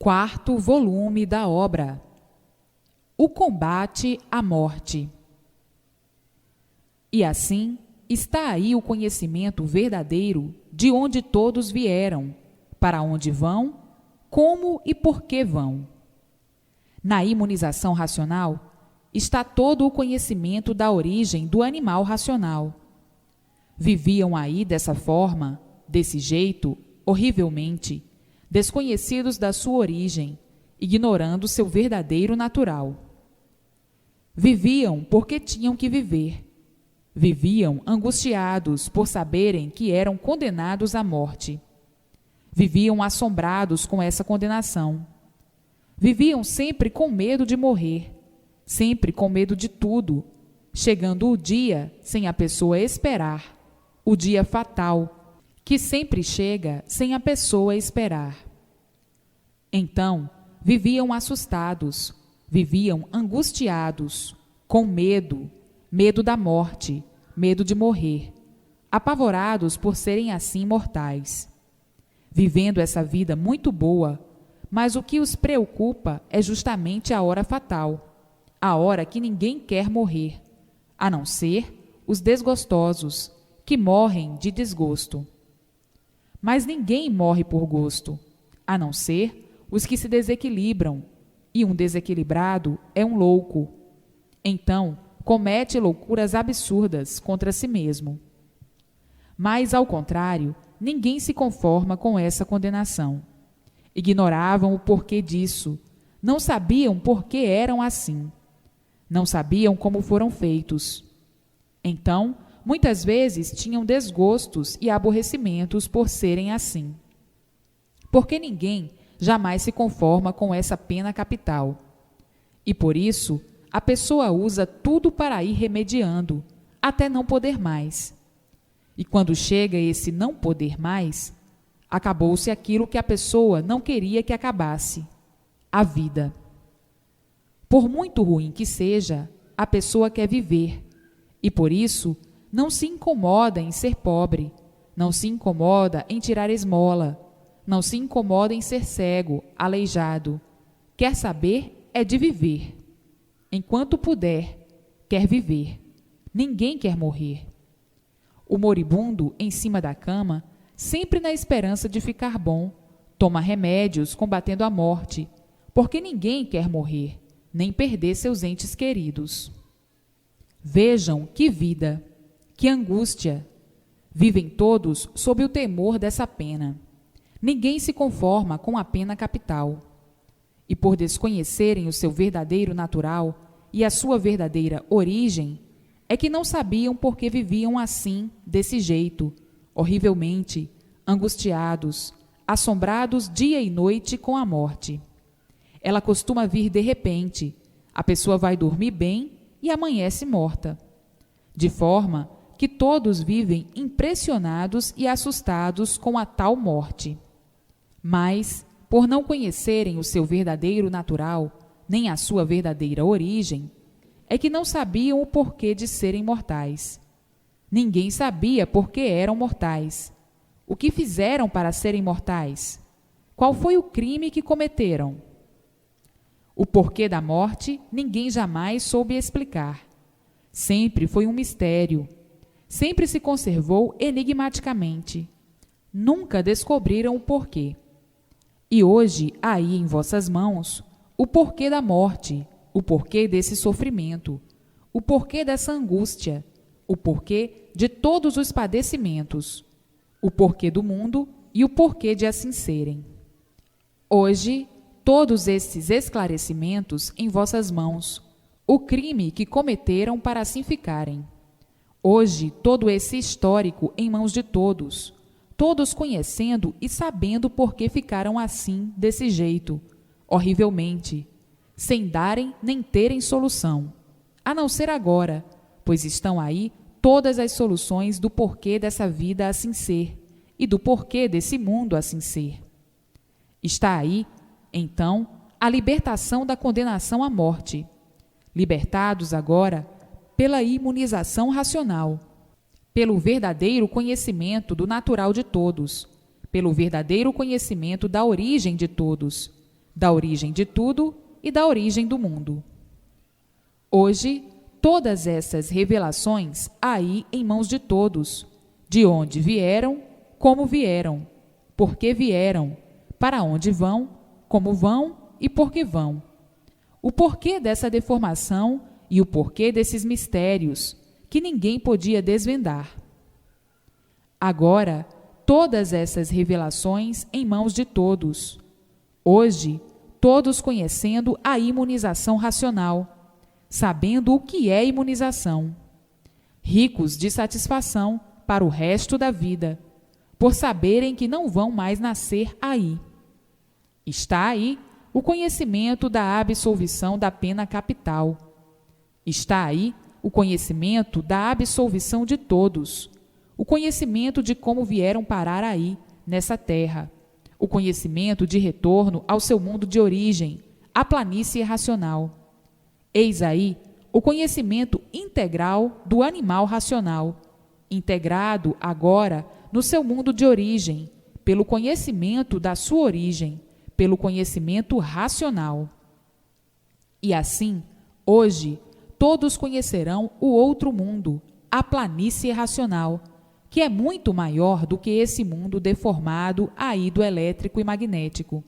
Quarto volume da obra: O combate à morte. E assim está aí o conhecimento verdadeiro de onde todos vieram, para onde vão, como e por que vão. Na imunização racional está todo o conhecimento da origem do animal racional. Viviam aí dessa forma, desse jeito, horrivelmente, desconhecidos da sua origem, ignorando seu verdadeiro natural. Viviam porque tinham que viver. Viviam angustiados por saberem que eram condenados à morte. Viviam assombrados com essa condenação. Viviam sempre com medo de morrer, sempre com medo de tudo, chegando o dia sem a pessoa esperar, o dia fatal, que sempre chega sem a pessoa esperar. Então, viviam assustados, viviam angustiados, com medo, medo da morte, medo de morrer, apavorados por serem assim mortais. Vivendo essa vida muito boa, mas o que os preocupa é justamente a hora fatal, a hora que ninguém quer morrer, a não ser os desgostosos, que morrem de desgosto. Mas ninguém morre por gosto, a não ser os que se desequilibram, e um desequilibrado é um louco. Então, comete loucuras absurdas contra si mesmo. Mas, ao contrário, ninguém se conforma com essa condenação. Ignoravam o porquê disso, não sabiam por que eram assim, não sabiam como foram feitos. Então, muitas vezes tinham desgostos e aborrecimentos por serem assim. Porque ninguém jamais se conforma com essa pena capital. E por isso, a pessoa usa tudo para ir remediando, até não poder mais. E quando chega esse não poder mais, acabou-se aquilo que a pessoa não queria que acabasse: a vida. Por muito ruim que seja, a pessoa quer viver, e por isso não se incomoda em ser pobre, não se incomoda em tirar esmola, não se incomoda em ser cego, aleijado. Quer saber é de viver. Enquanto puder, quer viver. Ninguém quer morrer. O moribundo, em cima da cama, sempre na esperança de ficar bom, toma remédios combatendo a morte, porque ninguém quer morrer, nem perder seus entes queridos. Vejam que vida, que angústia! Vivem todos sob o temor dessa pena. Ninguém se conforma com a pena capital. E por desconhecerem o seu verdadeiro natural e a sua verdadeira origem, é que não sabiam por que viviam assim, desse jeito, horrivelmente, angustiados, assombrados dia e noite com a morte. Ela costuma vir de repente, a pessoa vai dormir bem e amanhece morta. De forma que todos vivem impressionados e assustados com a tal morte. Mas, por não conhecerem o seu verdadeiro natural, nem a sua verdadeira origem, é que não sabiam o porquê de serem mortais. Ninguém sabia por que eram mortais. O que fizeram para serem mortais? Qual foi o crime que cometeram? O porquê da morte ninguém jamais soube explicar. Sempre foi um mistério. Sempre se conservou enigmaticamente. Nunca descobriram o porquê. E hoje, aí em vossas mãos, o porquê da morte, o porquê desse sofrimento, o porquê dessa angústia, o porquê de todos os padecimentos, o porquê do mundo e o porquê de assim serem. Hoje, todos esses esclarecimentos em vossas mãos, o crime que cometeram para assim ficarem. Hoje, todo esse histórico em mãos de todos, todos conhecendo e sabendo por que ficaram assim, desse jeito, horrivelmente, sem darem nem terem solução, a não ser agora, pois estão aí todas as soluções do porquê dessa vida assim ser e do porquê desse mundo assim ser. Está aí, então, a libertação da condenação à morte, libertados agora pela imunização racional, pelo verdadeiro conhecimento do natural de todos, pelo verdadeiro conhecimento da origem de todos, da origem de tudo e da origem do mundo. Hoje, todas essas revelações aí em mãos de todos, de onde vieram, como vieram, por que vieram, para onde vão, como vão e por que vão. O porquê dessa deformação e o porquê desses mistérios que ninguém podia desvendar. Agora, todas essas revelações em mãos de todos. Hoje, todos conhecendo a imunização racional, sabendo o que é imunização, ricos de satisfação para o resto da vida, por saberem que não vão mais nascer aí. Está aí o conhecimento da absolvição da pena capital. Está aí o conhecimento da absolvição de todos, o conhecimento de como vieram parar aí, nessa terra, o conhecimento de retorno ao seu mundo de origem, a planície racional. Eis aí o conhecimento integral do animal racional, integrado agora no seu mundo de origem, pelo conhecimento da sua origem, pelo conhecimento racional. E assim, hoje, todos conhecerão o outro mundo, a planície racional, que é muito maior do que esse mundo deformado aí do elétrico e magnético.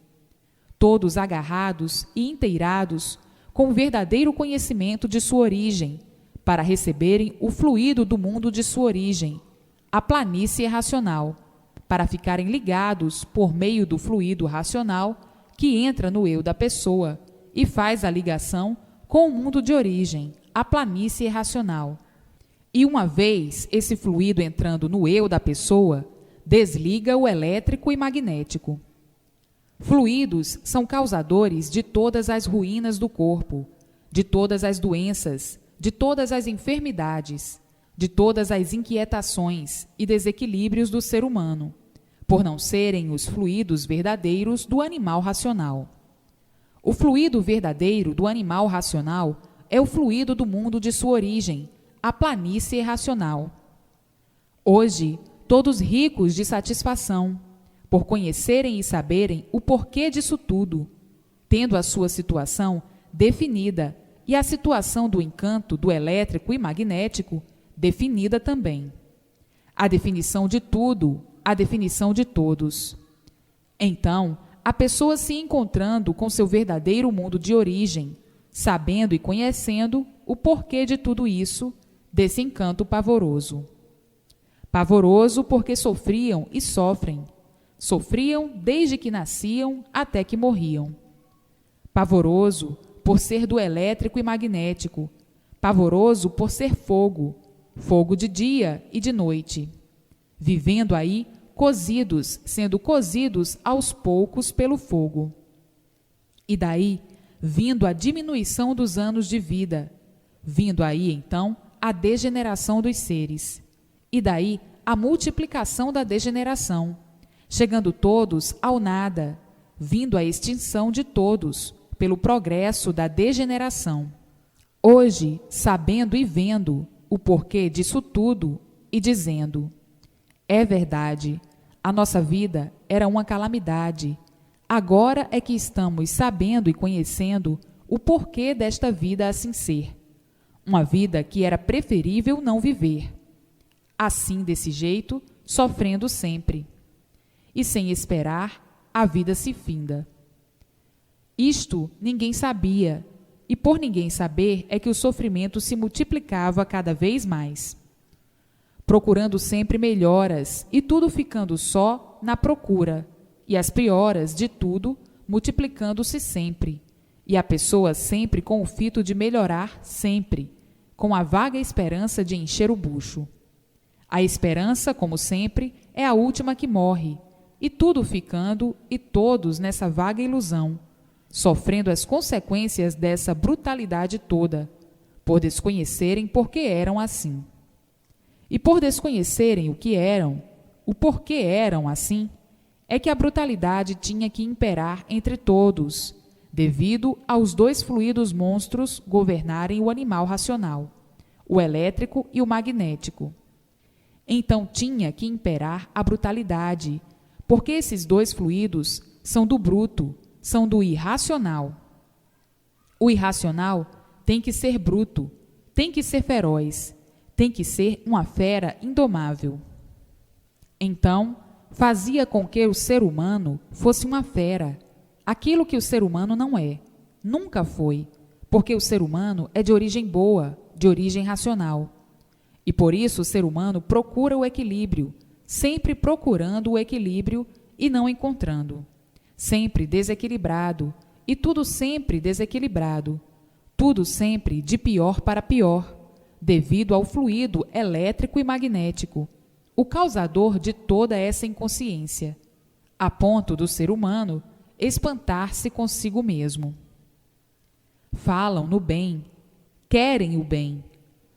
Todos agarrados e inteirados com o verdadeiro conhecimento de sua origem, para receberem o fluido do mundo de sua origem, a planície racional, para ficarem ligados por meio do fluido racional que entra no eu da pessoa e faz a ligação com o mundo de origem, a planície racional. E uma vez esse fluido entrando no eu da pessoa, desliga o elétrico e magnético. Fluidos são causadores de todas as ruínas do corpo, de todas as doenças, de todas as enfermidades, de todas as inquietações e desequilíbrios do ser humano, por não serem os fluidos verdadeiros do animal racional. O fluido verdadeiro do animal racional é o fluido do mundo de sua origem, a planície racional. Hoje, todos ricos de satisfação, por conhecerem e saberem o porquê disso tudo, tendo a sua situação definida e a situação do encanto do elétrico e magnético definida também. A definição de tudo, a definição de todos. Então, a pessoa se encontrando com seu verdadeiro mundo de origem, sabendo e conhecendo o porquê de tudo isso, desse encanto pavoroso. Pavoroso porque sofriam e sofrem. Sofriam desde que nasciam até que morriam. Pavoroso por ser do elétrico e magnético. Pavoroso por ser fogo, fogo de dia e de noite. Vivendo aí, cozidos, sendo cozidos aos poucos pelo fogo. E daí, vindo a diminuição dos anos de vida. Vindo aí, então, a degeneração dos seres. E daí, a multiplicação da degeneração. Chegando todos ao nada, vindo a extinção de todos, pelo progresso da degeneração. Hoje, sabendo e vendo o porquê disso tudo, e dizendo: é verdade, a nossa vida era uma calamidade. Agora é que estamos sabendo e conhecendo o porquê desta vida assim ser. Uma vida que era preferível não viver. Assim, desse jeito, sofrendo sempre. E sem esperar, a vida se finda. Isto ninguém sabia, e por ninguém saber é que o sofrimento se multiplicava cada vez mais. Procurando sempre melhoras, e tudo ficando só na procura, e as pioras de tudo multiplicando-se sempre, e a pessoa sempre com o fito de melhorar sempre, com a vaga esperança de encher o bucho. A esperança, como sempre, é a última que morre, e tudo ficando e todos nessa vaga ilusão, sofrendo as consequências dessa brutalidade toda, por desconhecerem por que eram assim. E por desconhecerem o que eram, o porquê eram assim, é que a brutalidade tinha que imperar entre todos, devido aos dois fluidos monstros governarem o animal racional, o elétrico e o magnético. Então tinha que imperar a brutalidade, porque esses dois fluidos são do bruto, são do irracional. O irracional tem que ser bruto, tem que ser feroz, tem que ser uma fera indomável. Então, fazia com que o ser humano fosse uma fera, aquilo que o ser humano não é, nunca foi, porque o ser humano é de origem boa, de origem racional. E por isso o ser humano procura o equilíbrio, sempre procurando o equilíbrio e não encontrando. Sempre desequilibrado, e tudo sempre desequilibrado. Tudo sempre de pior para pior, devido ao fluido elétrico e magnético, o causador de toda essa inconsciência, a ponto do ser humano espantar-se consigo mesmo. Falam no bem, querem o bem,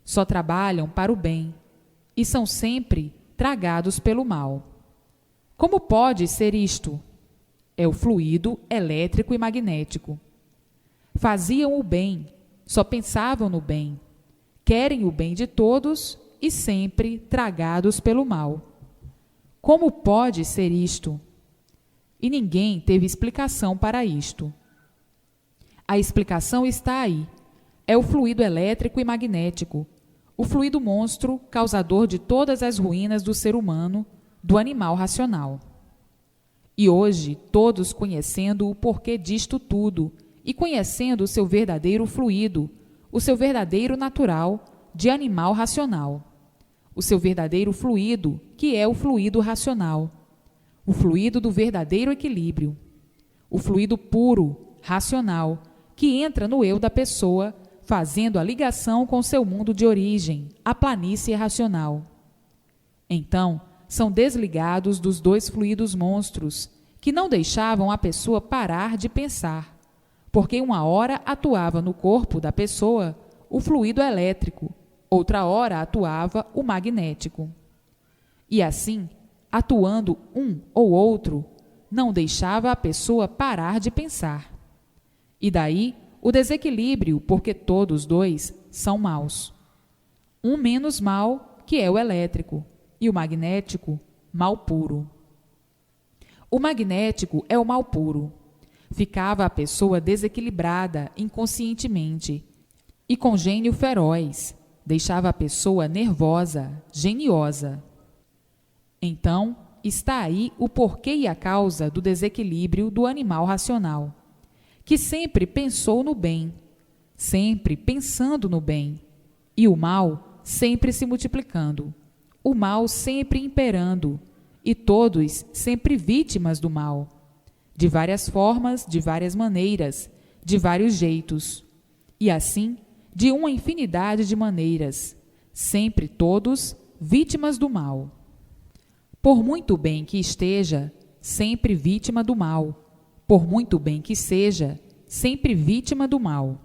só trabalham para o bem e são sempre tragados pelo mal. Como pode ser isto? É o fluido elétrico e magnético. Faziam o bem, só pensavam no bem, querem o bem de todos e sempre tragados pelo mal. Como pode ser isto? E ninguém teve explicação para isto. A explicação está aí. É o fluido elétrico e magnético, o fluido monstro causador de todas as ruínas do ser humano, do animal racional. E hoje, todos conhecendo o porquê disto tudo e conhecendo o seu verdadeiro fluido, o seu verdadeiro natural de animal racional, o seu verdadeiro fluido, que é o fluido racional, o fluido do verdadeiro equilíbrio, o fluido puro, racional, que entra no eu da pessoa, fazendo a ligação com seu mundo de origem, a planície racional. Então, são desligados dos dois fluidos monstros, que não deixavam a pessoa parar de pensar, porque uma hora atuava no corpo da pessoa o fluido elétrico, outra hora atuava o magnético. E assim, atuando um ou outro, não deixava a pessoa parar de pensar. E daí o desequilíbrio, porque todos dois são maus. Um menos mal, que é o elétrico, e o magnético, mal puro. O magnético é o mal puro. Ficava a pessoa desequilibrada inconscientemente e com gênio feroz, deixava a pessoa nervosa, geniosa. Então, está aí o porquê e a causa do desequilíbrio do animal racional, que sempre pensou no bem, sempre pensando no bem, e o mal sempre se multiplicando, o mal sempre imperando, e todos sempre vítimas do mal, de várias formas, de várias maneiras, de vários jeitos, e assim, de uma infinidade de maneiras, sempre todos vítimas do mal. Por muito bem que esteja, sempre vítima do mal, por muito bem que seja, sempre vítima do mal.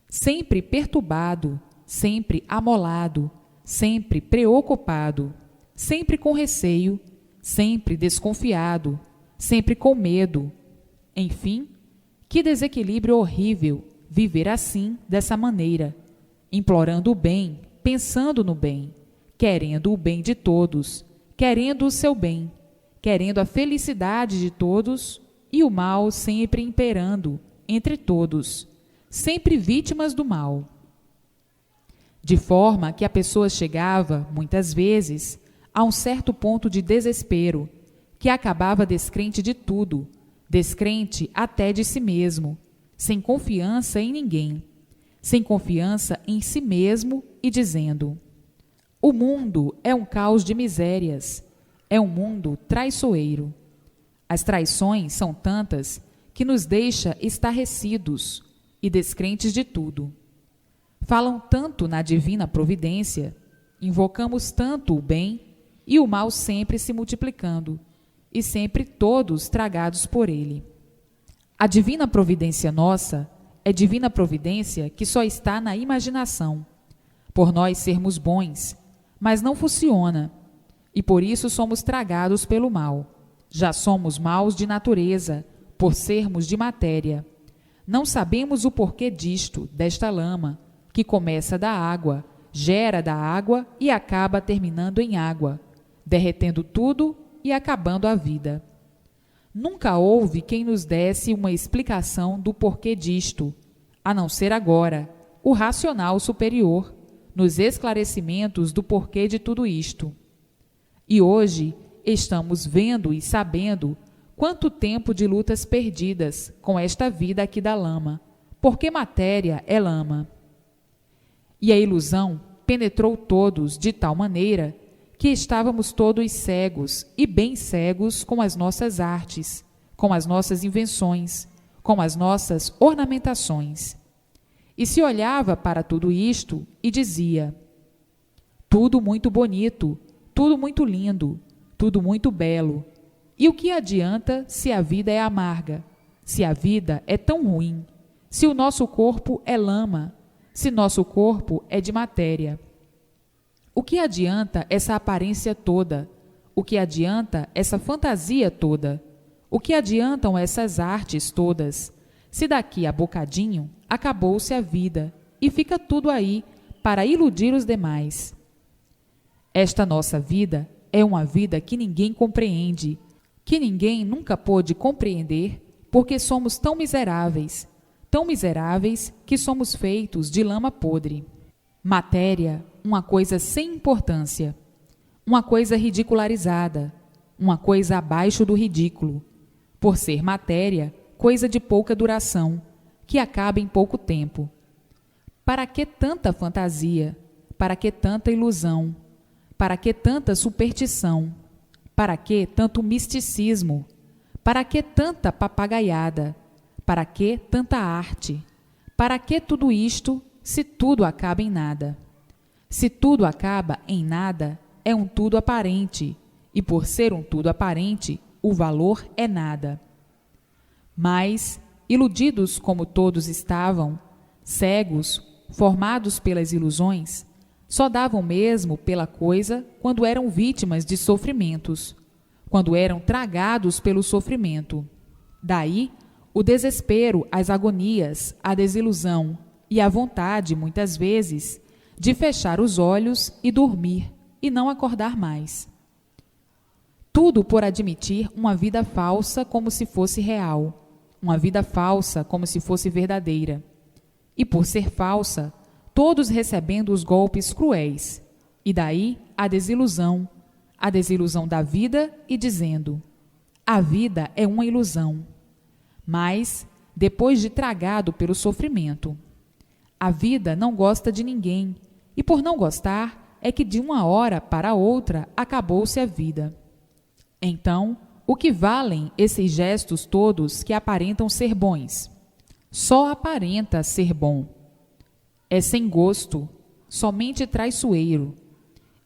Sempre perturbado, sempre amolado, sempre preocupado, sempre com receio, sempre desconfiado, sempre com medo. Enfim, que desequilíbrio horrível viver assim, dessa maneira, implorando o bem, pensando no bem, querendo o bem de todos, querendo o seu bem, querendo a felicidade de todos e o mal sempre imperando entre todos, sempre vítimas do mal. De forma que a pessoa chegava, muitas vezes, a um certo ponto de desespero, que acabava descrente de tudo, descrente até de si mesmo, sem confiança em ninguém, sem confiança em si mesmo e dizendo: o mundo é um caos de misérias, é um mundo traiçoeiro. As traições são tantas que nos deixa estarrecidos e descrentes de tudo. Falam tanto na divina providência, invocamos tanto o bem e o mal sempre se multiplicando, e sempre todos tragados por ele. A divina providência nossa é divina providência que só está na imaginação, por nós sermos bons, mas não funciona, e por isso somos tragados pelo mal. Já somos maus de natureza, por sermos de matéria. Não sabemos o porquê disto, desta lama, que começa da água, gera da água e acaba terminando em água, derretendo tudo e acabando a vida. Nunca houve quem nos desse uma explicação do porquê disto, a não ser agora, o racional superior, nos esclarecimentos do porquê de tudo isto. E hoje estamos vendo e sabendo quanto tempo de lutas perdidas com esta vida aqui da lama, porque matéria é lama. E a ilusão penetrou todos de tal maneira que estávamos todos cegos e bem cegos com as nossas artes, com as nossas invenções, com as nossas ornamentações. E se olhava para tudo isto e dizia: tudo muito bonito, tudo muito lindo, tudo muito belo. E o que adianta se a vida é amarga, se a vida é tão ruim, se o nosso corpo é lama, se nosso corpo é de matéria? O que adianta essa aparência toda? O que adianta essa fantasia toda? O que adiantam essas artes todas? Se daqui a bocadinho acabou-se a vida e fica tudo aí para iludir os demais. Esta nossa vida é uma vida que ninguém compreende, que ninguém nunca pôde compreender, porque somos tão miseráveis que somos feitos de lama podre. Matéria, uma coisa sem importância, uma coisa ridicularizada, uma coisa abaixo do ridículo. Por ser matéria, coisa de pouca duração, que acaba em pouco tempo. Para que tanta fantasia? Para que tanta ilusão? Para que tanta superstição? Para que tanto misticismo? Para que tanta papagaiada? Para que tanta arte? Para que tudo isto, se tudo acaba em nada? Se tudo acaba em nada, é um tudo aparente, e por ser um tudo aparente, o valor é nada. Mas, iludidos como todos estavam, cegos, formados pelas ilusões, só davam mesmo pela coisa quando eram vítimas de sofrimentos, quando eram tragados pelo sofrimento. Daí, o desespero, as agonias, a desilusão e a vontade, muitas vezes, de fechar os olhos e dormir e não acordar mais. Tudo por admitir uma vida falsa como se fosse real, uma vida falsa como se fosse verdadeira. E por ser falsa, todos recebendo os golpes cruéis, e daí a desilusão da vida e dizendo: a vida é uma ilusão. Mas, depois de tragado pelo sofrimento, a vida não gosta de ninguém, e por não gostar é que de uma hora para outra acabou-se a vida. Então, o que valem esses gestos todos que aparentam ser bons? Só aparenta ser bom. É sem gosto, somente traiçoeiro.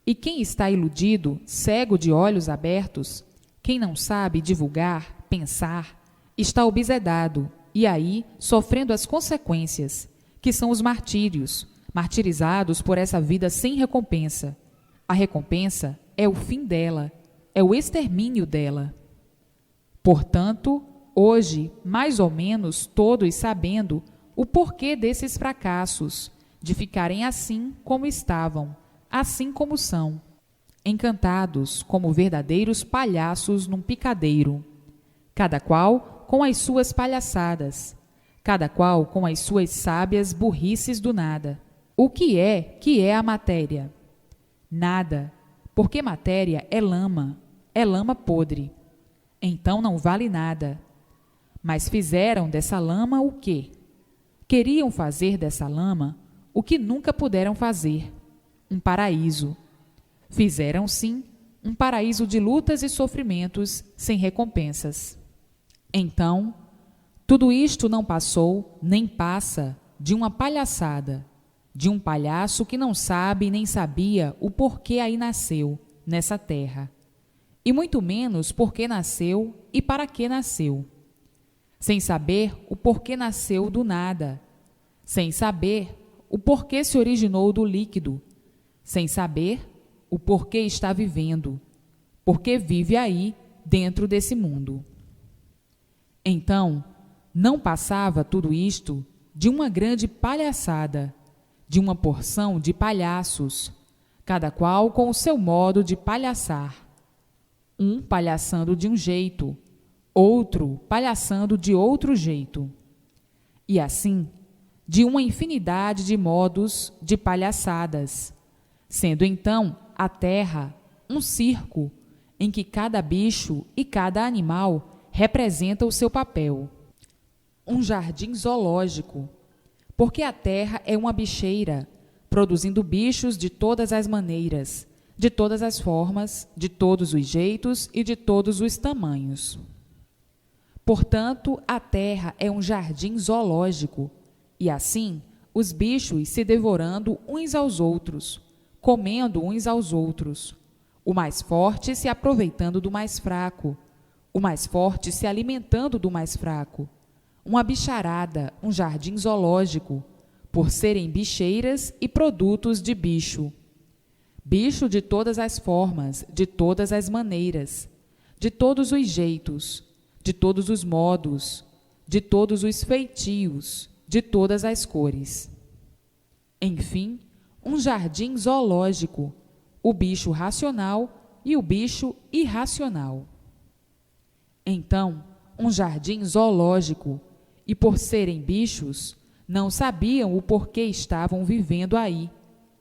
E quem está iludido, cego de olhos abertos, quem não sabe divulgar, pensar, está obsedado e aí sofrendo as consequências, que são os martírios, martirizados por essa vida sem recompensa. A recompensa é o fim dela, é o extermínio dela. Portanto, hoje, mais ou menos todos sabendo o porquê desses fracassos, de ficarem assim como estavam, assim como são, encantados como verdadeiros palhaços num picadeiro, cada qual com as suas palhaçadas, cada qual com as suas sábias burrices do nada. O que é a matéria? Nada, porque matéria é lama podre. Então não vale nada. Mas fizeram dessa lama o quê? Queriam fazer dessa lama o que nunca puderam fazer, um paraíso. Fizeram, sim, um paraíso de lutas e sofrimentos sem recompensas. Então, tudo isto não passou, nem passa, de uma palhaçada, de um palhaço que não sabe nem sabia o porquê aí nasceu, nessa terra, e muito menos porquê nasceu e para que nasceu. Sem saber o porquê nasceu do nada, sem saber o porquê se originou do líquido, sem saber o porquê está vivendo, porque vive aí dentro desse mundo. Então, não passava tudo isto de uma grande palhaçada, de uma porção de palhaços, cada qual com o seu modo de palhaçar. Um palhaçando de um jeito, outro palhaçando de outro jeito, e assim, de uma infinidade de modos de palhaçadas, sendo então a terra um circo em que cada bicho e cada animal representa o seu papel. Um jardim zoológico, porque a terra é uma bicheira, produzindo bichos de todas as maneiras, de todas as formas, de todos os jeitos e de todos os tamanhos. Portanto, a terra é um jardim zoológico, e assim os bichos se devorando uns aos outros, comendo uns aos outros, o mais forte se aproveitando do mais fraco, o mais forte se alimentando do mais fraco. Uma bicharada, um jardim zoológico, por serem bicheiras e produtos de bicho. Bicho de todas as formas, de todas as maneiras, de todos os jeitos, de todos os modos, de todos os feitios, de todas as cores. Enfim, um jardim zoológico, o bicho racional e o bicho irracional. Então, um jardim zoológico, e por serem bichos, não sabiam o porquê estavam vivendo aí,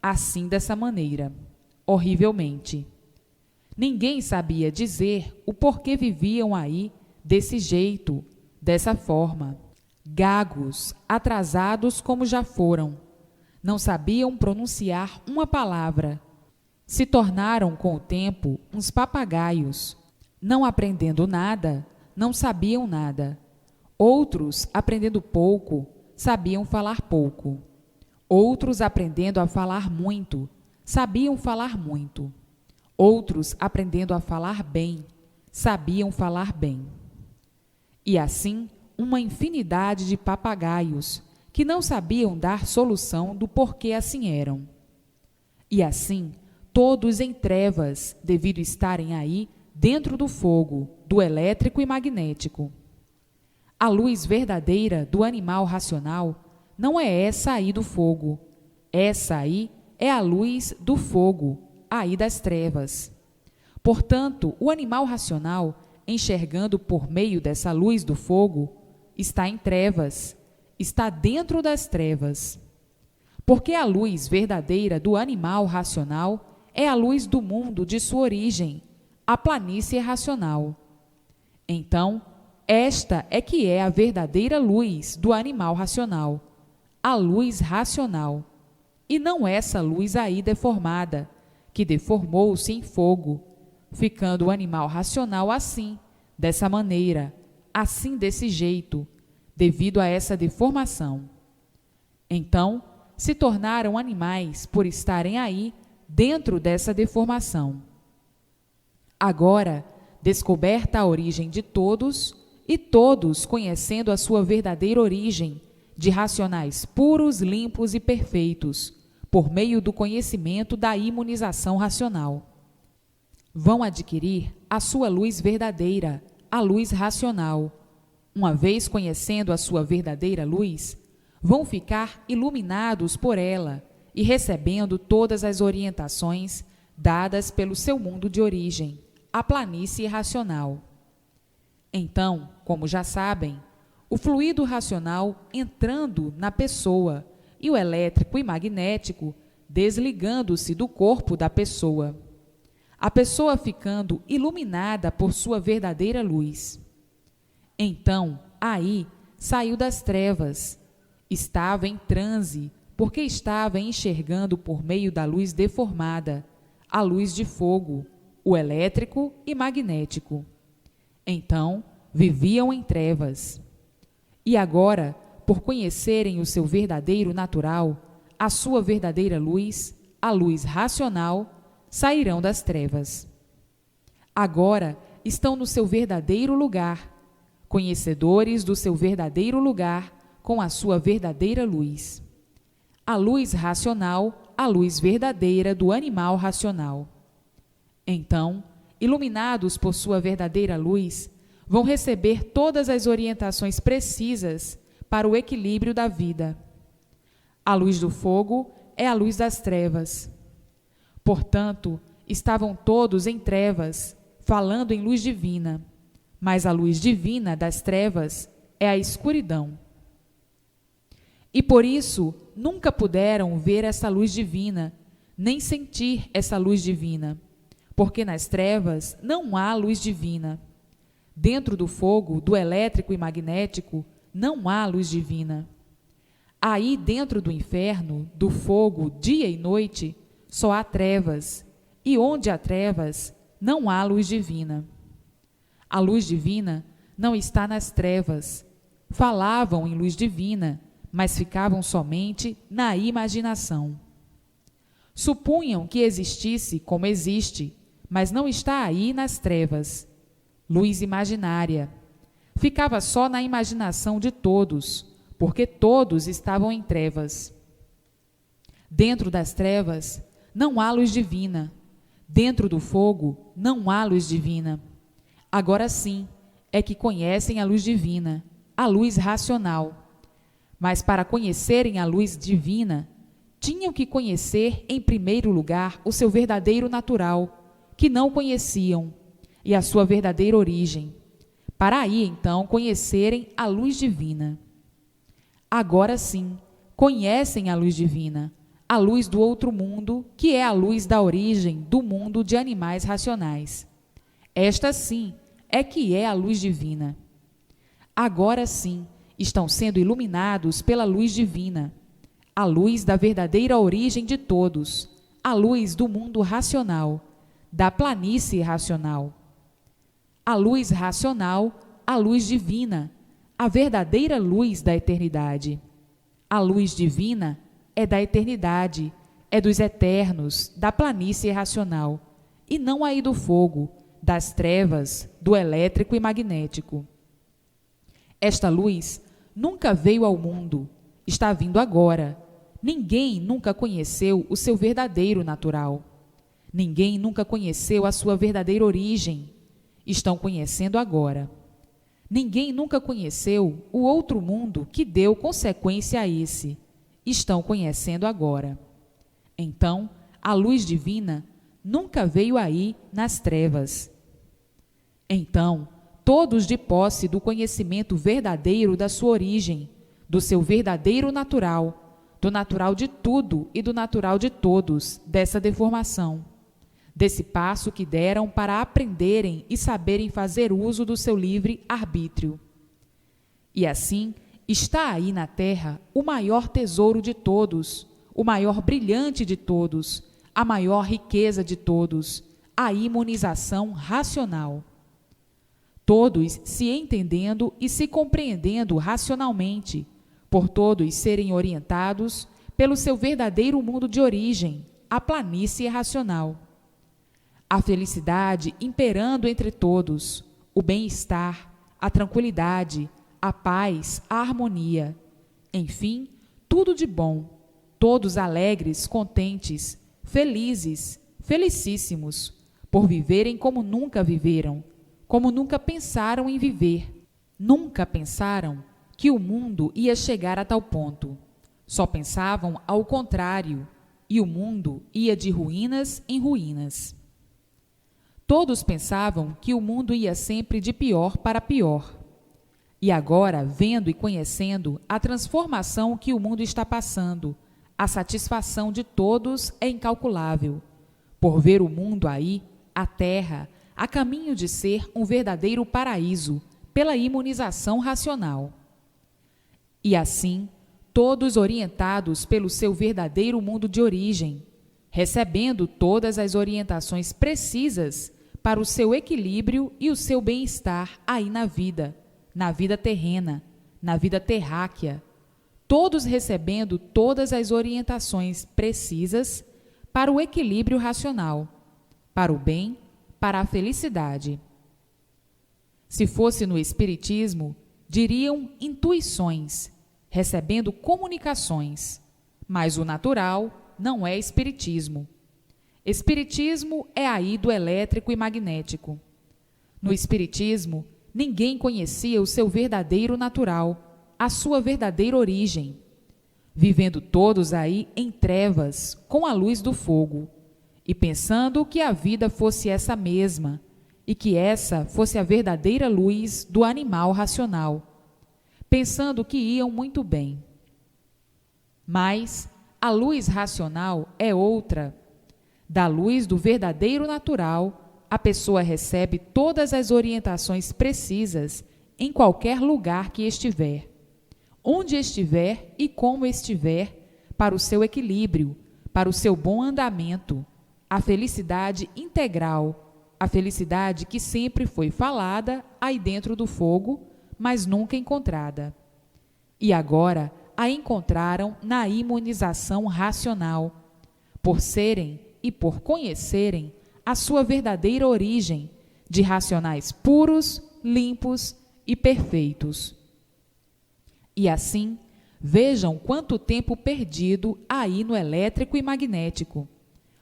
assim dessa maneira, horrivelmente. Ninguém sabia dizer o porquê viviam aí desse jeito, dessa forma. Gagos, atrasados como já foram, não sabiam pronunciar uma palavra. Se tornaram com o tempo uns papagaios. Não aprendendo nada, não sabiam nada. Outros, aprendendo pouco, sabiam falar pouco. Outros, aprendendo a falar muito, sabiam falar muito. Outros, aprendendo a falar bem, sabiam falar bem. E assim, uma infinidade de papagaios que não sabiam dar solução do porquê assim eram. E assim, todos em trevas, devido estarem aí dentro do fogo, do elétrico e magnético. A luz verdadeira do animal racional não é essa aí do fogo. Essa aí é a luz do fogo, aí das trevas. Portanto, o animal racional, enxergando por meio dessa luz do fogo, está em trevas, está dentro das trevas. Porque a luz verdadeira do animal racional é a luz do mundo de sua origem, a planície racional. Então, esta é que é a verdadeira luz do animal racional, a luz racional, e não essa luz aí deformada, que deformou-se em fogo, ficando o animal racional assim, dessa maneira, assim desse jeito, devido a essa deformação. Então, se tornaram animais por estarem aí dentro dessa deformação. Agora, descoberta a origem de todos, e todos conhecendo a sua verdadeira origem, de racionais puros, limpos e perfeitos, por meio do conhecimento da imunização racional, vão adquirir a sua luz verdadeira, a luz racional. Uma vez conhecendo a sua verdadeira luz, vão ficar iluminados por ela e recebendo todas as orientações dadas pelo seu mundo de origem, a planície racional. Então, como já sabem, o fluido racional entrando na pessoa e o elétrico e magnético desligando-se do corpo da pessoa. A pessoa ficando iluminada por sua verdadeira luz. Então, aí, saiu das trevas. Estava em transe, porque estava enxergando por meio da luz deformada, a luz de fogo, o elétrico e magnético. Então, viviam em trevas. E agora, por conhecerem o seu verdadeiro natural, a sua verdadeira luz, a luz racional, sairão das trevas. Agora estão no seu verdadeiro lugar, conhecedores do seu verdadeiro lugar com a sua verdadeira luz. A luz racional, a luz verdadeira do animal racional. Então, iluminados por sua verdadeira luz, vão receber todas as orientações precisas para o equilíbrio da vida. A luz do fogo é a luz das trevas. Portanto, estavam todos em trevas, falando em luz divina, mas a luz divina das trevas é a escuridão. E por isso nunca puderam ver essa luz divina, nem sentir essa luz divina, porque nas trevas não há luz divina. Dentro do fogo, do elétrico e magnético, não há luz divina. Aí dentro do inferno, do fogo, dia e noite, só há trevas, e onde há trevas, não há luz divina. A luz divina não está nas trevas. Falavam em luz divina, mas ficavam somente na imaginação. Supunham que existisse como existe, mas não está aí nas trevas. Luz imaginária. Ficava só na imaginação de todos, porque todos estavam em trevas. Dentro das trevas não há luz divina. Dentro do fogo não há luz divina. Agora sim é que conhecem a luz divina, a luz racional. Mas para conhecerem a luz divina, tinham que conhecer em primeiro lugar o seu verdadeiro natural, que não conheciam, e a sua verdadeira origem, para aí então conhecerem a luz divina. Agora sim, conhecem a luz divina, a luz do outro mundo, que é a luz da origem do mundo de animais racionais. Esta sim é que é a luz divina. Agora sim estão sendo iluminados pela luz divina, a luz da verdadeira origem de todos, a luz do mundo racional, da planície racional. A luz racional, a luz divina, a verdadeira luz da eternidade. A luz divina é da eternidade, é dos eternos, da planície racional, e não aí do fogo, das trevas, do elétrico e magnético. Esta luz nunca veio ao mundo, está vindo agora. Ninguém nunca conheceu o seu verdadeiro natural. Ninguém nunca conheceu a sua verdadeira origem. Estão conhecendo agora. Ninguém nunca conheceu o outro mundo que deu consequência a esse. Estão conhecendo agora. Então, a luz divina nunca veio aí nas trevas. Então, todos de posse do conhecimento verdadeiro da sua origem, do seu verdadeiro natural, do natural de tudo e do natural de todos, dessa deformação, desse passo que deram para aprenderem e saberem fazer uso do seu livre arbítrio. E assim, está aí na terra o maior tesouro de todos, o maior brilhante de todos, a maior riqueza de todos, a imunização racional. Todos se entendendo e se compreendendo racionalmente, por todos serem orientados pelo seu verdadeiro mundo de origem, a planície racional. A felicidade imperando entre todos, o bem-estar, a tranquilidade, a paz, a harmonia. Enfim, tudo de bom, todos alegres, contentes, felizes, felicíssimos, por viverem como nunca viveram, como nunca pensaram em viver. Nunca pensaram que o mundo ia chegar a tal ponto. Só pensavam ao contrário, e o mundo ia de ruínas em ruínas. Todos pensavam que o mundo ia sempre de pior para pior. E agora, vendo e conhecendo a transformação que o mundo está passando, a satisfação de todos é incalculável, por ver o mundo aí, a terra, a caminho de ser um verdadeiro paraíso, pela imunização racional. E assim, todos orientados pelo seu verdadeiro mundo de origem, recebendo todas as orientações precisas para o seu equilíbrio e o seu bem-estar aí na vida terrena, na vida terráquea, todos recebendo todas as orientações precisas para o equilíbrio racional, para o bem, para a felicidade. Se fosse no Espiritismo, diriam intuições, recebendo comunicações, mas o natural não é Espiritismo. Espiritismo é aí do elétrico e magnético. No Espiritismo, ninguém conhecia o seu verdadeiro natural, a sua verdadeira origem, vivendo todos aí em trevas, com a luz do fogo, e pensando que a vida fosse essa mesma, e que essa fosse a verdadeira luz do animal racional, pensando que iam muito bem. Mas a luz racional é outra. Da luz do verdadeiro natural, a pessoa recebe todas as orientações precisas em qualquer lugar que estiver, onde estiver e como estiver, para o seu equilíbrio, para o seu bom andamento, a felicidade integral, a felicidade que sempre foi falada aí dentro do fogo, mas nunca encontrada. E agora a encontraram na imunização racional, por serem e por conhecerem a sua verdadeira origem de racionais puros, limpos e perfeitos. E assim, vejam quanto tempo perdido aí no elétrico e magnético,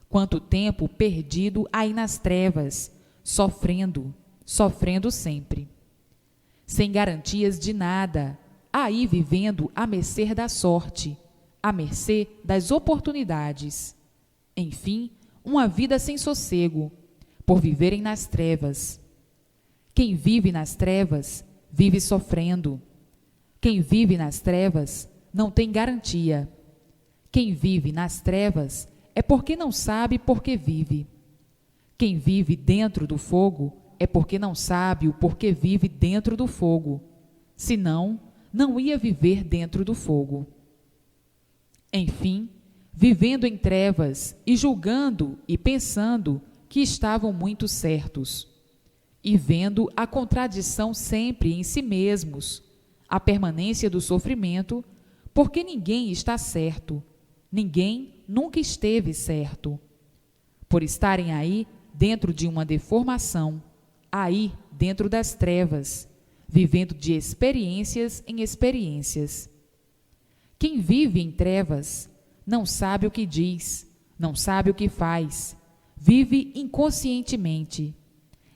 quanto tempo perdido aí nas trevas, sofrendo sempre, sem garantias de nada, aí vivendo à mercê da sorte, à mercê das oportunidades. Enfim, uma vida sem sossego, por viverem nas trevas. Quem vive nas trevas, vive sofrendo. Quem vive nas trevas, não tem garantia. Quem vive nas trevas, é porque não sabe por que vive. Quem vive dentro do fogo, é porque não sabe o porquê vive dentro do fogo. Senão, não ia viver dentro do fogo. Enfim, vivendo em trevas e julgando e pensando que estavam muito certos, e vendo a contradição sempre em si mesmos, a permanência do sofrimento, porque ninguém está certo, ninguém nunca esteve certo. Por estarem aí dentro de uma deformação, aí dentro das trevas, vivendo de experiências em experiências. Quem vive em trevas não sabe o que diz, não sabe o que faz, vive inconscientemente,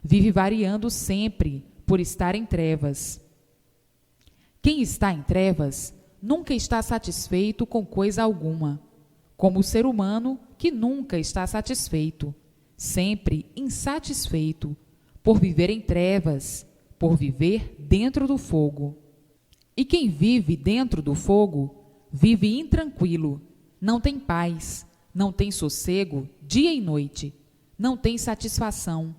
vive variando sempre por estar em trevas. Quem está em trevas nunca está satisfeito com coisa alguma, como o ser humano que nunca está satisfeito, sempre insatisfeito, por viver em trevas, por viver dentro do fogo. E quem vive dentro do fogo, vive intranquilo, não tem paz, não tem sossego dia e noite, não tem satisfação,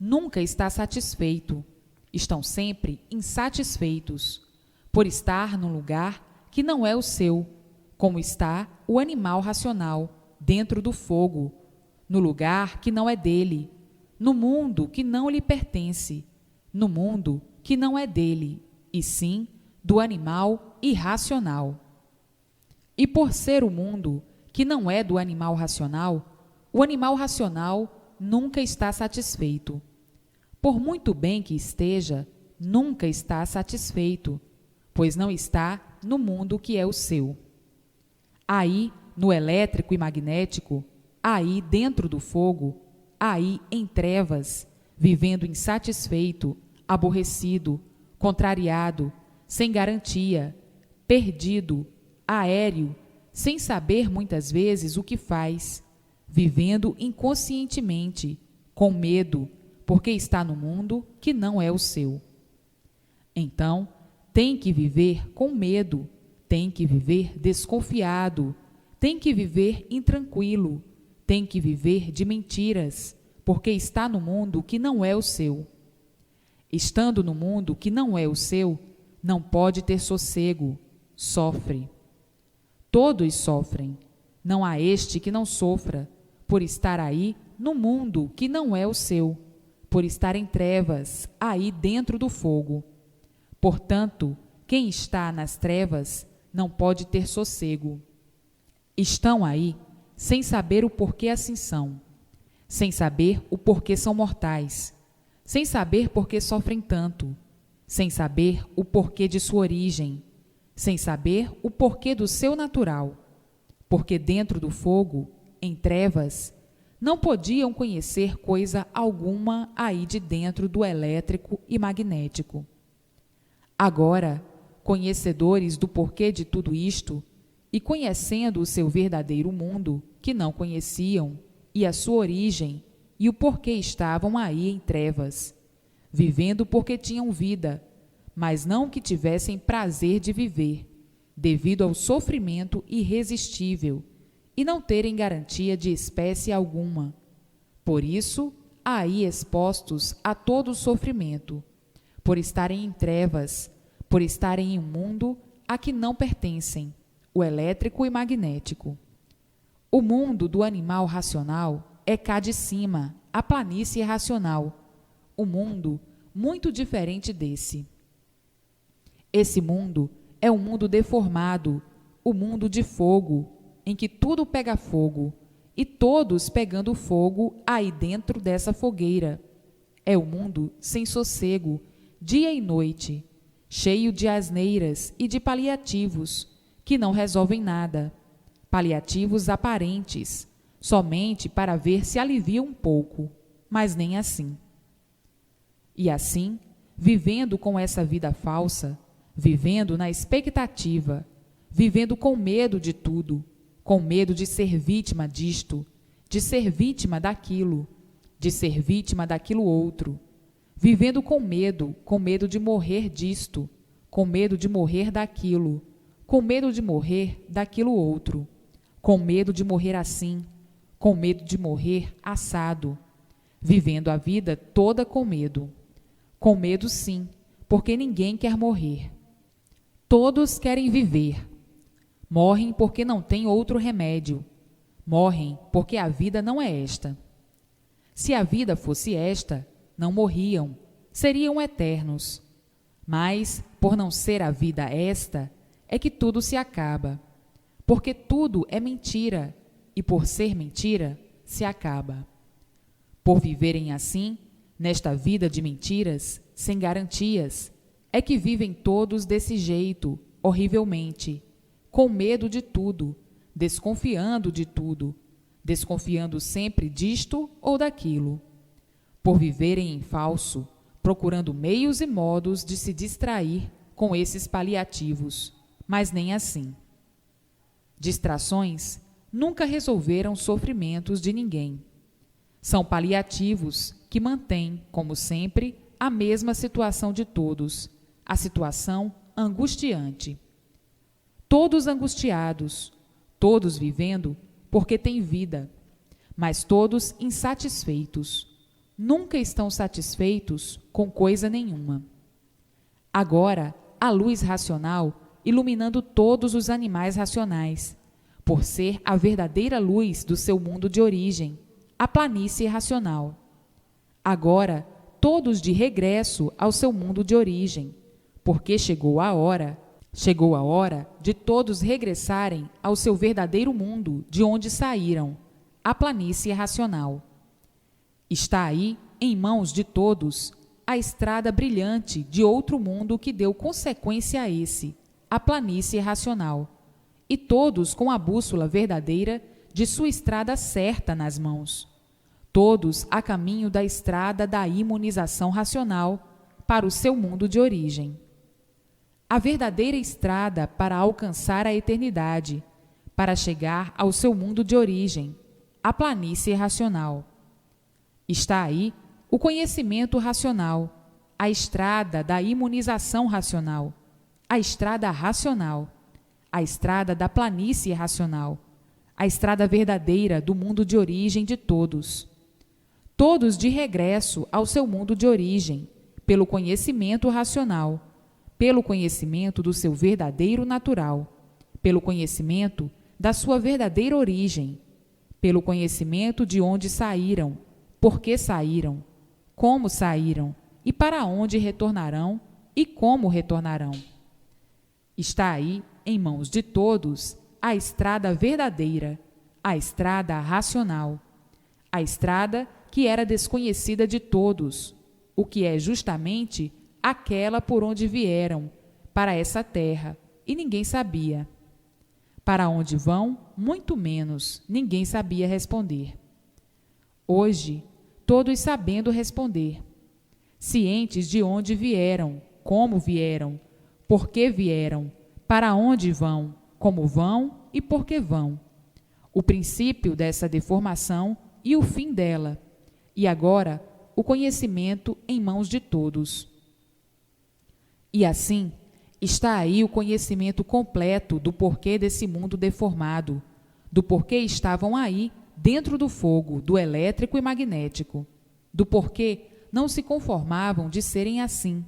nunca está satisfeito, estão sempre insatisfeitos, por estar num lugar que não é o seu, como está o animal racional, dentro do fogo, no lugar que não é dele, no mundo que não lhe pertence, no mundo que não é dele, e sim do animal irracional. E por ser o mundo que não é do animal racional, o animal racional nunca está satisfeito. Por muito bem que esteja, nunca está satisfeito, pois não está no mundo que é o seu. Aí, no elétrico e magnético, aí dentro do fogo, aí em trevas, vivendo insatisfeito, aborrecido, contrariado, sem garantia, perdido, aéreo, sem saber muitas vezes o que faz, vivendo inconscientemente, com medo, porque está no mundo que não é o seu. Então, tem que viver com medo, tem que viver desconfiado, tem que viver intranquilo, tem que viver de mentiras, porque está no mundo que não é o seu. Estando no mundo que não é o seu, não pode ter sossego, sofre. Todos sofrem, não há este que não sofra, por estar aí no mundo que não é o seu, por estar em trevas, aí dentro do fogo. Portanto, quem está nas trevas não pode ter sossego. Estão aí sem saber o porquê assim são, sem saber o porquê são mortais, sem saber por que sofrem tanto, sem saber o porquê de sua origem, sem saber o porquê do seu natural, porque dentro do fogo, em trevas, não podiam conhecer coisa alguma aí de dentro do elétrico e magnético. Agora, conhecedores do porquê de tudo isto, e conhecendo o seu verdadeiro mundo, que não conheciam, e a sua origem, e o porquê estavam aí em trevas, vivendo porque tinham vida, mas não que tivessem prazer de viver, devido ao sofrimento irresistível, e não terem garantia de espécie alguma. Por isso, aí expostos a todo o sofrimento, por estarem em trevas, por estarem em um mundo a que não pertencem, o elétrico e magnético. O mundo do animal racional é cá de cima, a planície racional, um mundo muito diferente desse. Esse mundo é um mundo deformado, o mundo de fogo, em que tudo pega fogo, e todos pegando fogo aí dentro dessa fogueira. É o mundo sem sossego, dia e noite, cheio de asneiras e de paliativos, que não resolvem nada. Paliativos aparentes, somente para ver se alivia um pouco, mas nem assim. E assim, vivendo com essa vida falsa, vivendo na expectativa, vivendo com medo de tudo, com medo de ser vítima disto, de ser vítima daquilo, de ser vítima daquilo outro, vivendo com medo de morrer disto, com medo de morrer daquilo, com medo de morrer daquilo outro, com medo de morrer assim, com medo de morrer assado, vivendo a vida toda com medo. Com medo, sim, porque ninguém quer morrer. Todos querem viver. Morrem porque não tem outro remédio. Morrem porque a vida não é esta. Se a vida fosse esta, não morriam, seriam eternos. Mas, por não ser a vida esta, é que tudo se acaba. Porque tudo é mentira, e por ser mentira, se acaba. Por viverem assim, nesta vida de mentiras, sem garantias, é que vivem todos desse jeito, horrivelmente, com medo de tudo, desconfiando de tudo, desconfiando sempre disto ou daquilo. Por viverem em falso, procurando meios e modos de se distrair com esses paliativos, mas nem assim. Distrações nunca resolveram sofrimentos de ninguém. São paliativos que mantêm, como sempre, a mesma situação de todos, a situação angustiante. Todos angustiados, todos vivendo porque têm vida, mas todos insatisfeitos. Nunca estão satisfeitos com coisa nenhuma. Agora, a luz racional iluminando todos os animais racionais, por ser a verdadeira luz do seu mundo de origem, a planície racional. Agora, todos de regresso ao seu mundo de origem, porque chegou a hora de todos regressarem ao seu verdadeiro mundo de onde saíram, a planície racional. Está aí, em mãos de todos, a estrada brilhante de outro mundo que deu consequência a esse, a planície racional, e todos com a bússola verdadeira de sua estrada certa nas mãos, todos a caminho da estrada da imunização racional para o seu mundo de origem. A verdadeira estrada para alcançar a eternidade, para chegar ao seu mundo de origem, a planície racional. Está aí o conhecimento racional, a estrada da imunização racional, a estrada racional, a estrada da planície racional, a estrada verdadeira do mundo de origem de todos. Todos de regresso ao seu mundo de origem, pelo conhecimento racional, pelo conhecimento do seu verdadeiro natural, pelo conhecimento da sua verdadeira origem, pelo conhecimento de onde saíram, por que saíram, como saíram e para onde retornarão e como retornarão. Está aí, em mãos de todos, a estrada verdadeira, a estrada racional, a estrada que era desconhecida de todos, o que é justamente aquela por onde vieram, para essa terra, e ninguém sabia. Para onde vão, muito menos, ninguém sabia responder. Hoje, todos sabendo responder, cientes de onde vieram, como vieram, por que vieram, para onde vão, como vão e por que vão, o princípio dessa deformação e o fim dela, e agora o conhecimento em mãos de todos. E assim, está aí o conhecimento completo do porquê desse mundo deformado, do porquê estavam aí, dentro do fogo, do elétrico e magnético, do porquê não se conformavam de serem assim,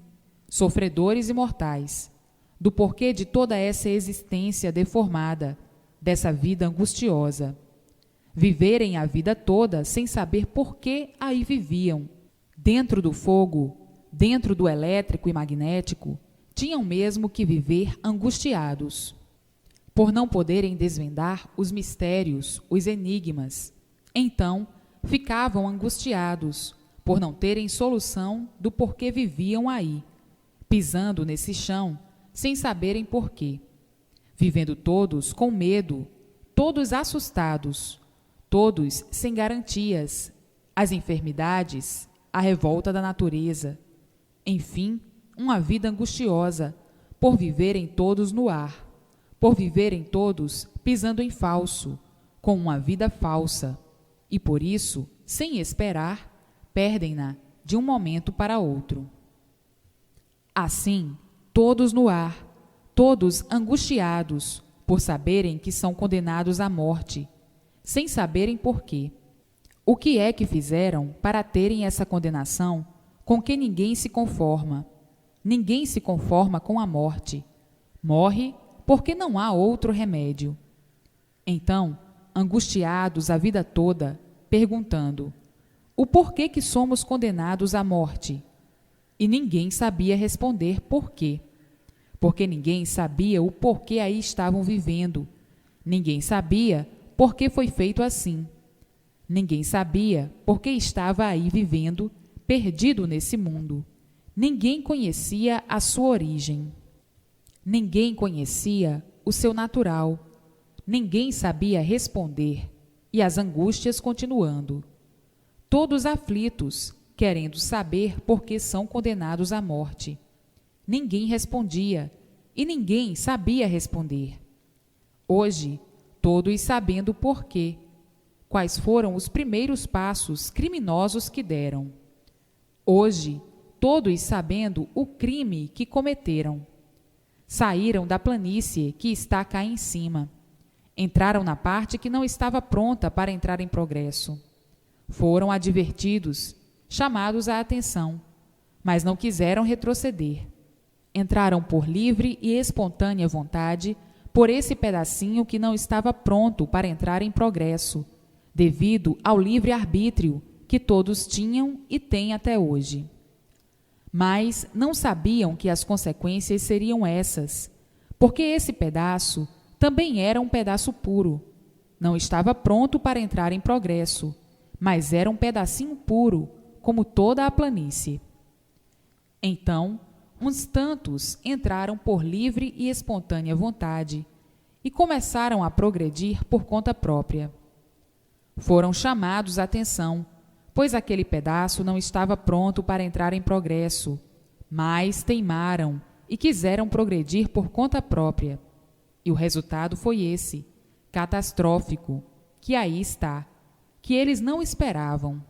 sofredores e mortais, do porquê de toda essa existência deformada, dessa vida angustiosa. Viverem a vida toda sem saber por que aí viviam. Dentro do fogo, dentro do elétrico e magnético, tinham mesmo que viver angustiados, por não poderem desvendar os mistérios, os enigmas. Então, ficavam angustiados, por não terem solução do porquê viviam aí, pisando nesse chão, sem saberem porquê. Vivendo todos com medo, todos assustados, todos sem garantias, as enfermidades, a revolta da natureza. Enfim, uma vida angustiosa, por viverem todos no ar, por viverem todos pisando em falso, com uma vida falsa, e por isso, sem esperar, perdem-na de um momento para outro. Assim, todos no ar, todos angustiados, por saberem que são condenados à morte, sem saberem por quê. O que é que fizeram para terem essa condenação com que ninguém se conforma? Ninguém se conforma com a morte. Morre porque não há outro remédio. Então, angustiados a vida toda, perguntando: o porquê que somos condenados à morte? E ninguém sabia responder por quê. Porque ninguém sabia o porquê aí estavam vivendo. Ninguém sabia por que foi feito assim. Ninguém sabia por que estava aí vivendo, perdido nesse mundo. Ninguém conhecia a sua origem. Ninguém conhecia o seu natural. Ninguém sabia responder, e as angústias continuando. Todos aflitos, querendo saber por que são condenados à morte. Ninguém respondia, e ninguém sabia responder. Hoje, todos sabendo por quê, quais foram os primeiros passos criminosos que deram. Hoje, todos sabendo o crime que cometeram. Saíram da planície que está cá em cima. Entraram na parte que não estava pronta para entrar em progresso. Foram advertidos, chamados à atenção, mas não quiseram retroceder. Entraram por livre e espontânea vontade por esse pedacinho que não estava pronto para entrar em progresso, devido ao livre-arbítrio que todos tinham e têm até hoje. Mas não sabiam que as consequências seriam essas, porque esse pedaço também era um pedaço puro. Não estava pronto para entrar em progresso, mas era um pedacinho puro, como toda a planície. Então, uns tantos entraram por livre e espontânea vontade e começaram a progredir por conta própria. Foram chamados à atenção, pois aquele pedaço não estava pronto para entrar em progresso, mas teimaram e quiseram progredir por conta própria. E o resultado foi esse, catastrófico, que aí está, que eles não esperavam.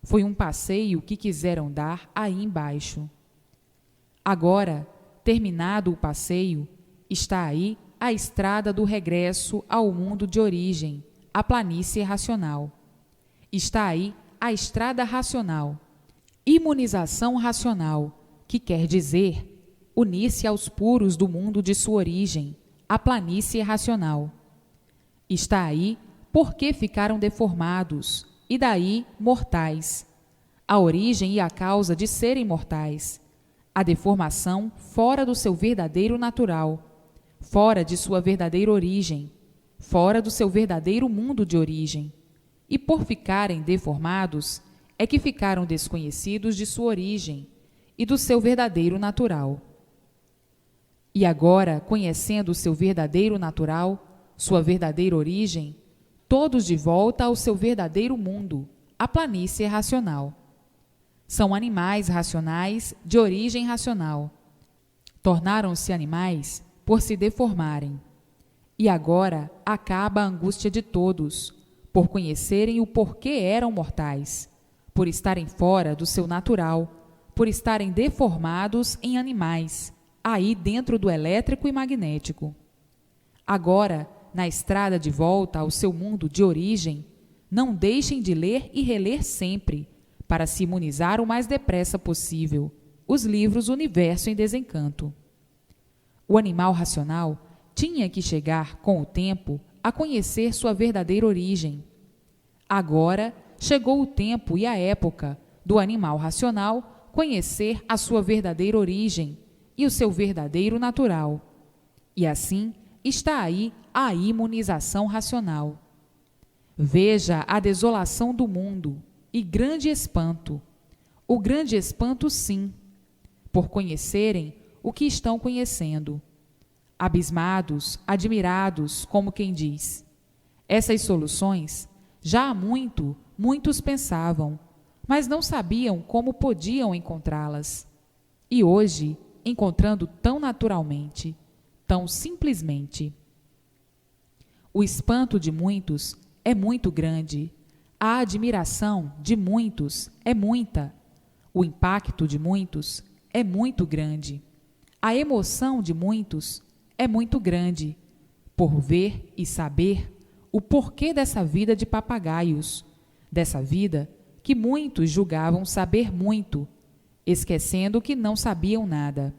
Foi um passeio que quiseram dar aí embaixo. Agora, terminado o passeio, está aí a estrada do regresso ao mundo de origem, a planície racional. Está aí a estrada racional, imunização racional, que quer dizer unir-se aos puros do mundo de sua origem, a planície racional. Está aí porque ficaram deformados, e daí mortais, a origem e a causa de serem mortais, a deformação fora do seu verdadeiro natural, fora de sua verdadeira origem, fora do seu verdadeiro mundo de origem. E por ficarem deformados, é que ficaram desconhecidos de sua origem e do seu verdadeiro natural. E agora, conhecendo o seu verdadeiro natural, sua verdadeira origem, todos de volta ao seu verdadeiro mundo, a planície racional. São animais racionais de origem racional. Tornaram-se animais por se deformarem. E agora acaba a angústia de todos, por conhecerem o porquê eram mortais, por estarem fora do seu natural, por estarem deformados em animais, aí dentro do elétrico e magnético. Agora, na estrada de volta ao seu mundo de origem, não deixem de ler e reler sempre, para se imunizar o mais depressa possível, os livros Universo em Desencanto. O animal racional tinha que chegar, com o tempo, a conhecer sua verdadeira origem. Agora chegou o tempo e a época do animal racional conhecer a sua verdadeira origem e o seu verdadeiro natural. E assim está aí a imunização racional. Veja a desolação do mundo e grande espanto. O grande espanto, sim, por conhecerem o que estão conhecendo. Abismados, admirados, como quem diz. Essas soluções já há muitos pensavam, mas não sabiam como podiam encontrá-las. E hoje, encontrando tão naturalmente, tão simplesmente. O espanto de muitos é muito grande, a admiração de muitos é muita, o impacto de muitos é muito grande, a emoção de muitos é muito grande, por ver e saber o porquê dessa vida de papagaios, dessa vida que muitos julgavam saber muito, esquecendo que não sabiam nada.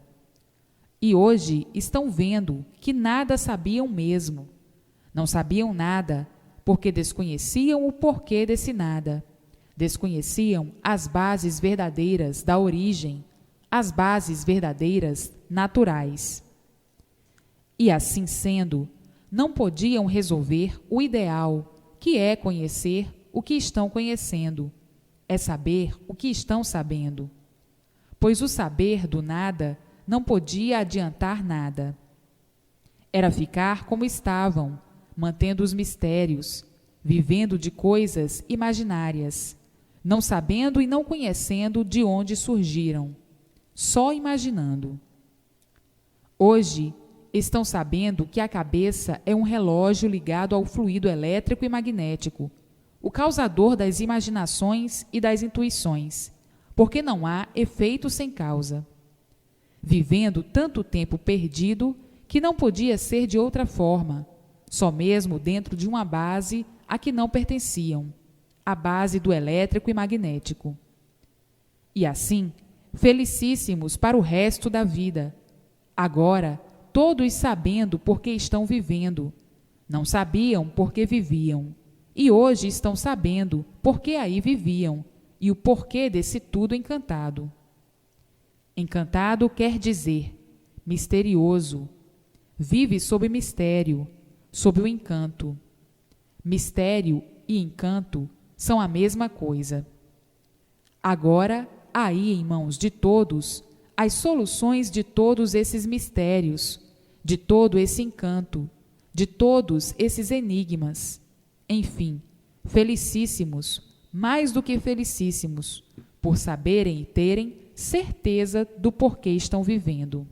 E hoje estão vendo que nada sabiam mesmo. Não sabiam nada porque desconheciam o porquê desse nada. Desconheciam as bases verdadeiras da origem, as bases verdadeiras naturais. E assim sendo, não podiam resolver o ideal, que é conhecer o que estão conhecendo, é saber o que estão sabendo. Pois o saber do nada não podia adiantar nada. Era ficar como estavam, mantendo os mistérios, vivendo de coisas imaginárias, não sabendo e não conhecendo de onde surgiram, só imaginando. Hoje, estão sabendo que a cabeça é um relógio ligado ao fluido elétrico e magnético, o causador das imaginações e das intuições, porque não há efeito sem causa. Vivendo tanto tempo perdido que não podia ser de outra forma, só mesmo dentro de uma base a que não pertenciam, a base do elétrico e magnético. E assim, felicíssimos para o resto da vida, agora todos sabendo por que estão vivendo, não sabiam por que viviam, e hoje estão sabendo por que aí viviam e o porquê desse tudo encantado. Encantado quer dizer misterioso, vive sob mistério, sob o encanto. Mistério e encanto são a mesma coisa. Agora, aí em mãos de todos, as soluções de todos esses mistérios, de todo esse encanto, de todos esses enigmas. Enfim, felicíssimos, mais do que felicíssimos, por saberem e terem certeza do porquê estão vivendo.